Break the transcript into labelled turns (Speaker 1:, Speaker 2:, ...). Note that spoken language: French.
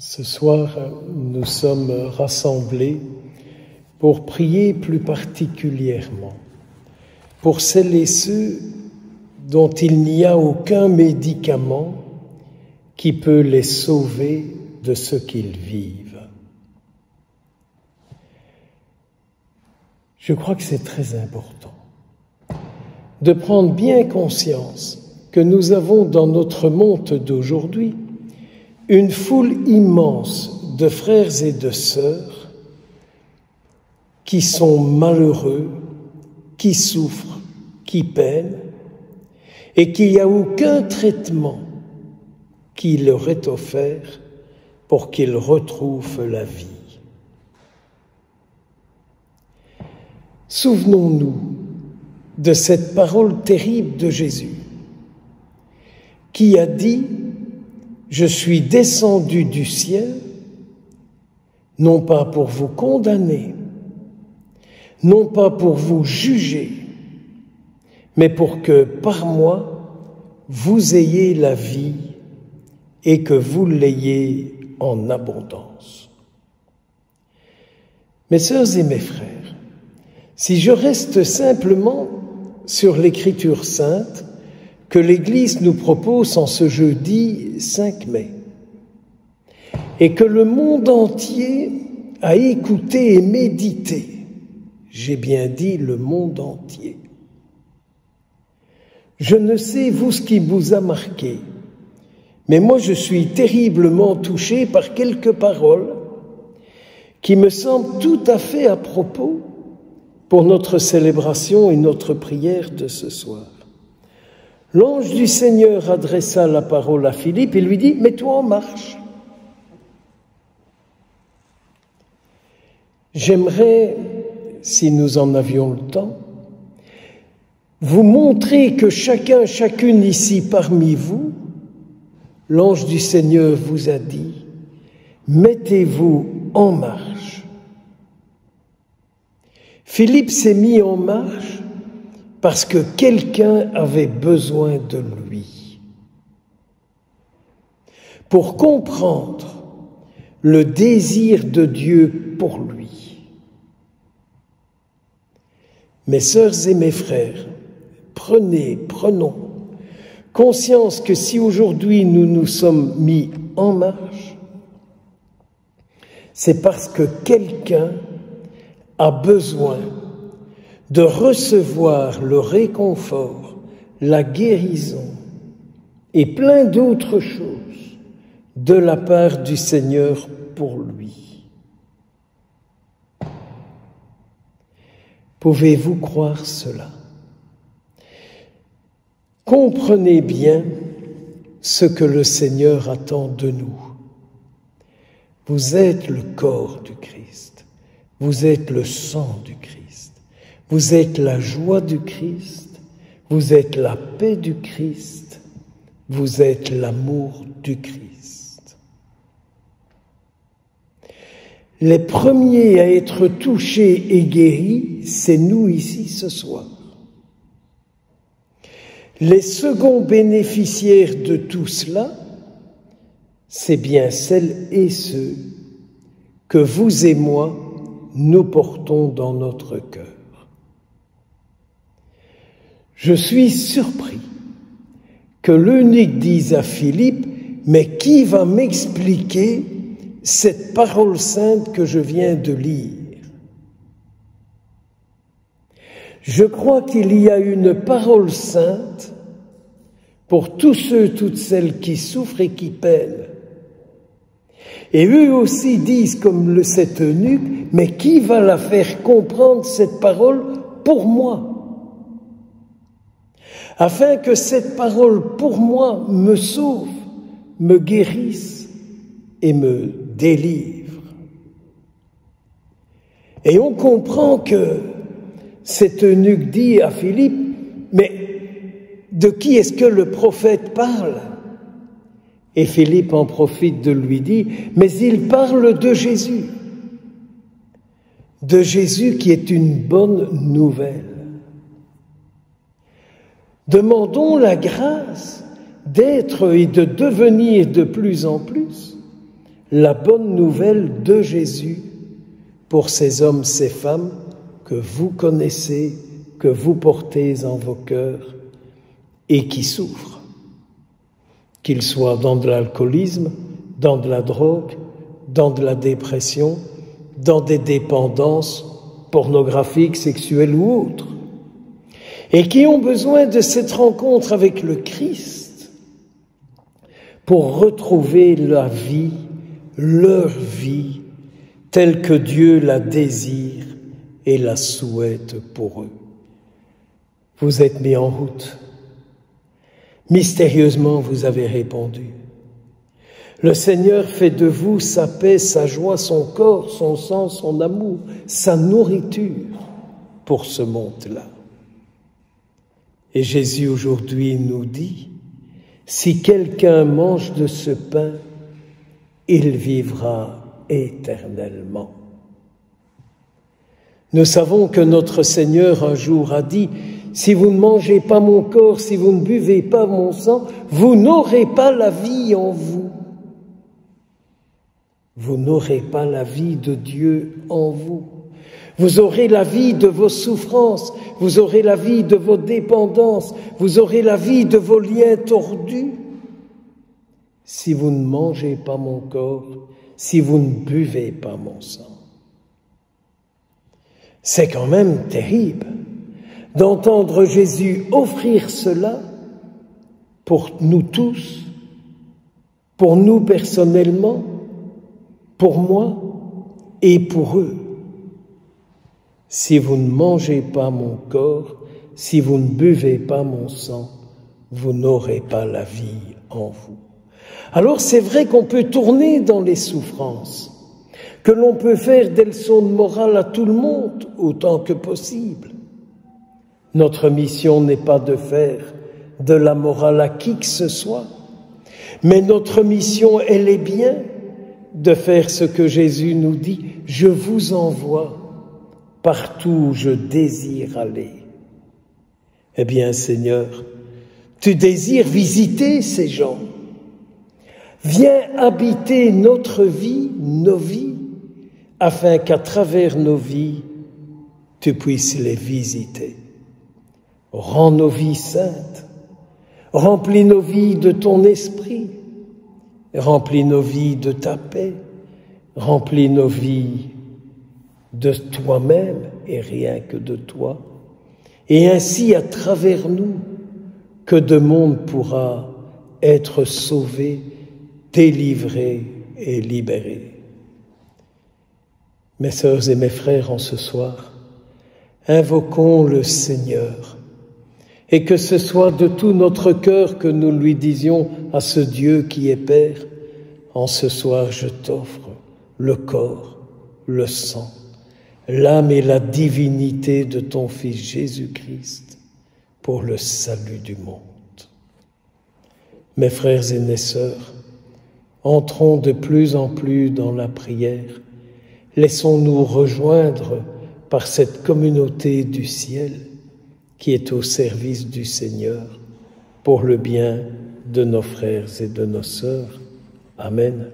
Speaker 1: Ce soir, nous sommes rassemblés pour prier plus particulièrement pour celles et ceux dont il n'y a aucun médicament qui peut les sauver de ce qu'ils vivent. Je crois que c'est très important de prendre bien conscience que nous avons dans notre monde d'aujourd'hui une foule immense de frères et de sœurs qui sont malheureux, qui souffrent, qui peinent, et qu'il n'y a aucun traitement qui leur est offert pour qu'ils retrouvent la vie. Souvenons-nous de cette parole terrible de Jésus qui a dit « Je suis descendu du ciel, non pas pour vous condamner, non pas pour vous juger, mais pour que par moi, vous ayez la vie et que vous l'ayez en abondance. » Mes sœurs et mes frères, si je reste simplement sur l'Écriture sainte que l'Église nous propose en ce jeudi 5 mai, et que le monde entier a écouté et médité, j'ai bien dit le monde entier. Je ne sais vous ce qui vous a marqué, mais moi je suis terriblement touché par quelques paroles qui me semblent tout à fait à propos pour notre célébration et notre prière de ce soir. L'ange du Seigneur adressa la parole à Philippe et lui dit « Mets-toi en marche ». J'aimerais, si nous en avions le temps, vous montrer que chacune ici parmi vous, l'ange du Seigneur vous a dit « Mettez-vous en marche ». Philippe s'est mis en marche parce que quelqu'un avait besoin de lui. Pour comprendre le désir de Dieu pour lui. Mes sœurs et mes frères, prenons conscience que si aujourd'hui nous nous sommes mis en marche, c'est parce que quelqu'un a besoin de recevoir le réconfort, la guérison et plein d'autres choses de la part du Seigneur pour lui. Pouvez-vous croire cela? Comprenez bien ce que le Seigneur attend de nous. Vous êtes le corps du Christ, vous êtes le sang du Christ, vous êtes la joie du Christ, vous êtes la paix du Christ, vous êtes l'amour du Christ. Les premiers à être touchés et guéris, c'est nous ici ce soir. Les seconds bénéficiaires de tout cela, c'est bien celles et ceux que vous et moi, nous portons dans notre cœur. Je suis surpris que l'eunuque dise à Philippe « Mais qui va m'expliquer cette parole sainte que je viens de lire ?» Je crois qu'il y a une parole sainte pour tous ceux, toutes celles qui souffrent et qui peinent. Et eux aussi disent, comme cet eunuque, mais qui va la faire comprendre cette parole pour moi? Afin que cette parole pour moi me sauve, me guérisse et me délivre. Et on comprend que cet eunuque dit à Philippe, mais de qui est-ce que le prophète parle? Et Philippe en profite de lui dire, mais il parle de Jésus qui est une bonne nouvelle. Demandons la grâce d'être et de devenir de plus en plus la bonne nouvelle de Jésus pour ces hommes, ces femmes que vous connaissez, que vous portez en vos cœurs et qui souffrent, qu'ils soient dans de l'alcoolisme, dans de la drogue, dans de la dépression, dans des dépendances pornographiques, sexuelles ou autres, et qui ont besoin de cette rencontre avec le Christ pour retrouver la vie, leur vie, telle que Dieu la désire et la souhaite pour eux. Vous êtes mis en route. Mystérieusement, vous avez répondu. Le Seigneur fait de vous sa paix, sa joie, son corps, son sang, son amour, sa nourriture pour ce monde-là. Et Jésus aujourd'hui nous dit, si quelqu'un mange de ce pain, il vivra éternellement. Nous savons que notre Seigneur un jour a dit, si vous ne mangez pas mon corps, si vous ne buvez pas mon sang, vous n'aurez pas la vie en vous. Vous n'aurez pas la vie de Dieu en vous. Vous aurez la vie de vos souffrances, vous aurez la vie de vos dépendances, vous aurez la vie de vos liens tordus. Si vous ne mangez pas mon corps, si vous ne buvez pas mon sang. C'est quand même terrible d'entendre Jésus offrir cela pour nous tous, pour nous personnellement, pour moi et pour eux. Si vous ne mangez pas mon corps, si vous ne buvez pas mon sang, vous n'aurez pas la vie en vous. Alors c'est vrai qu'on peut tourner dans les souffrances, que l'on peut faire des leçons de morale à tout le monde autant que possible. Notre mission n'est pas de faire de la morale à qui que ce soit, mais notre mission, elle est bien de faire ce que Jésus nous dit, « Je vous envoie partout où je désire aller ». Eh bien, Seigneur, tu désires visiter ces gens. Viens habiter notre vie, nos vies, afin qu'à travers nos vies, tu puisses les visiter. Rends nos vies saintes, remplis nos vies de ton esprit, remplis nos vies de ta paix, remplis nos vies de toi-même et rien que de toi. Et ainsi, à travers nous, que de monde pourra être sauvé, délivré et libéré. Mes sœurs et mes frères, en ce soir, invoquons le Seigneur, et que ce soit de tout notre cœur que nous lui disions à ce Dieu qui est Père, en ce soir je t'offre le corps, le sang, l'âme et la divinité de ton Fils Jésus-Christ pour le salut du monde. Mes frères et mes sœurs, entrons de plus en plus dans la prière. Laissons-nous rejoindre par cette communauté du ciel qui est au service du Seigneur pour le bien de nos frères et de nos sœurs. Amen.